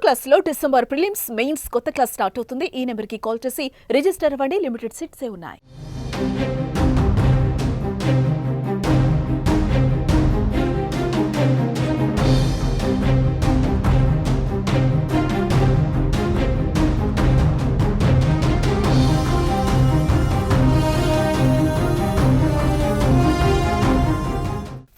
Class లో December prelims mains కొత్త class start అవుతుంది. ఈ నెంబర్ కి కాల్ చేసి రిజిస్టర్ అవ్వండి. లిమిటెడ్ సీట్సే ఉన్నాయి.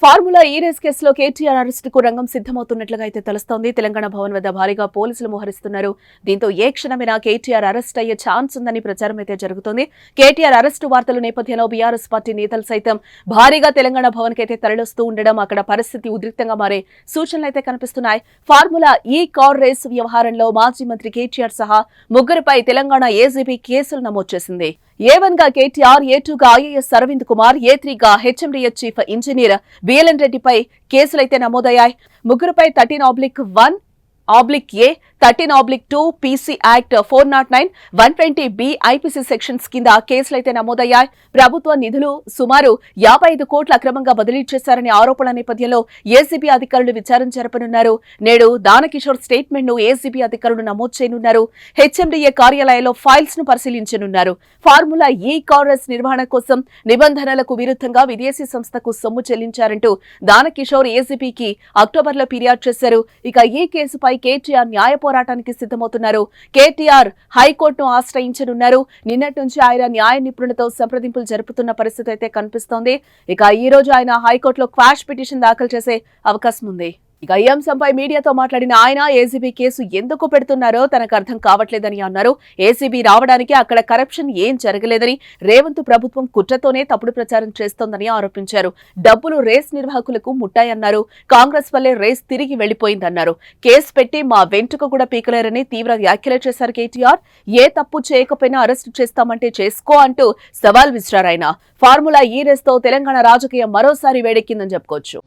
ఫార్ములా ఈ రేస్ కేసులో కేటీఆర్ అరెస్టుకు రంగం సిద్దమవుతున్నట్లుగా అయితే తెలుస్తోంది. తెలంగాణ భవన్ వద్ద భారీగా పోలీసులు మోహరిస్తున్నారు. దీంతో ఏ క్షణమైనా కేటీఆర్ అరెస్ట్ అయ్యే ఛాన్స్ ఉందని ప్రచారం అయితే జరుగుతోంది. కేటీఆర్ అరెస్టు వార్తల నేపథ్యంలో బీఆర్ఎస్ పార్టీ నేతలు సైతం భారీగా తెలంగాణ భవన్ కి అయితే తరలిస్తూ ఉండడం, అక్కడ పరిస్థితి ఉద్రిక్తంగా మారే సూచనలు అయితే కనిపిస్తున్నాయి. ఫార్ములా ఈ కార్ రేస్ వ్యవహారంలో మాజీ మంత్రి కేటీఆర్ సహా ముగ్గురుపై తెలంగాణ ఏసీబీ కేసులు నమోదు చేసింది. A1 గా కేటీఆర్, A2 గా ఐఏఎస్ అరవింద్ కుమార్, A3 గా హెచ్ఎండిఎస్ చీఫ్ ఇంజనీర్ బిఎల్ఎన్ రెడ్డిపై కేసులైతే నమోదయ్యాయి. ముగ్గురుపై 13/1/A, 13/2 PC act 409, 120B IPC sections కింద కేసులైతే నమోదయ్యాయి. ప్రభుత్వ నిధులు సుమారు 55 కోట్ల అక్రమంగా బదిలీ చేశారనే ఆరోపణల నేపథ్యంలో ఏసీబీ అధికారులు విచారణ జరపనున్నారు. నేడు దానకిషోర్ స్టేట్మెంట్ ను ఏసీబీ అధికారులు నమోదు చేయనున్నారు. హెచ్ఎండిఏ కార్యాలయంలో ఫైల్స్ ను పరిశీలించనున్నారు. ఫార్ములా ఈ కార్ రేస్ నిర్వహణ కోసం నిబంధనలకు విరుద్ధంగా విదేశీ సంస్థకు సొమ్ము చెల్లించారంటూ దానకిషోర్ ఏసీబీకి అక్టోబర్లో ఫిర్యాదు చేశారు. ఇక ఈ కేసుపై కేటీఆర్ న్యాయ పోరాటానికి సిద్ధమవుతున్నారు. కేటీఆర్ హైకోర్టును ఆశ్రయించనున్నారు. నిన్నటి నుంచి ఆయన న్యాయ నిపుణులతో సంప్రదింపులు జరుపుతున్న పరిస్థితి అయితే కనిపిస్తోంది. ఇక ఈ రోజు ఆయన హైకోర్టులో క్వాష్ పిటిషన్ దాఖలు చేసే అవకాశం ఉంది. ఇక ఈ అంశంపై మీడియాతో మాట్లాడిన ఆయన ఏసీబీ కేసు ఎందుకు పెడుతున్నారో తనకు అర్థం కావట్లేదని అన్నారు. ఏసీబీ రావడానికి అక్కడ కరప్షన్ ఏం జరగలేదని, రేవంత్ ప్రభుత్వం కుట్రతోనే తప్పుడు ప్రచారం చేస్తోందని ఆరోపించారు. డబ్బులు రేస్ నిర్వాహకులకు ముట్టాయన్నారు. కాంగ్రెస్ వల్లే రేస్ తిరిగి వెళ్లిపోయిందన్నారు. కేసు పెట్టి మా వెంట్రుక కూడా పీకలేరని తీవ్ర వ్యాఖ్యలు చేశారు కేటీఆర్. ఏ తప్పు చేయకపోయినా అరెస్టు చేస్తామంటే చేసుకో అంటూ సవాల్ విసిరారాయన. ఫార్ములా ఈ రేస్ తో తెలంగాణ రాజకీయం మరోసారి వేడెక్కిందని చెప్పుకోవచ్చు.